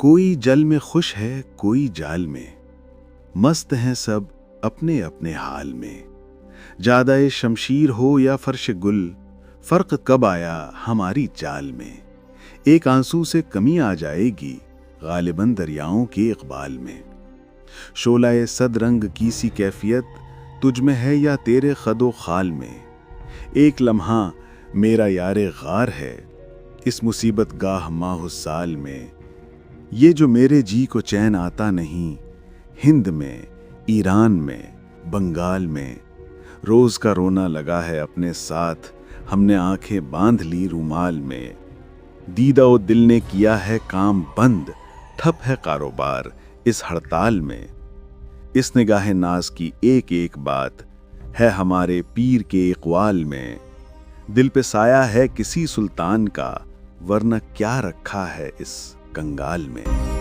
کوئی جل میں خوش ہے کوئی جال میں، مست ہیں سب اپنے اپنے حال میں۔ جادہ شمشیر ہو یا فرش گل، فرق کب آیا ہماری چال میں۔ ایک آنسو سے کمی آ جائے گی غالباً دریاؤں کے اقبال میں۔ شعلہ صد رنگ کی سی کیفیت تجھ میں ہے یا تیرے خد و خال میں۔ ایک لمحہ میرا یار غار ہے اس مصیبت گاہ ماہ سال میں۔ یہ جو میرے جی کو چین آتا نہیں، ہند میں، ایران میں، بنگال میں۔ روز کا رونا لگا ہے اپنے ساتھ، ہم نے آنکھیں باندھ لی رومال میں۔ دیدہ و دل نے کیا ہے کام بند، ٹھپ ہے کاروبار اس ہڑتال میں۔ اس نگاہ ناز کی ایک ایک بات ہے ہمارے پیر کے اقوال میں۔ دل پہ سایہ ہے کسی سلطان کا، ورنہ کیا رکھا ہے اس کنگال میں۔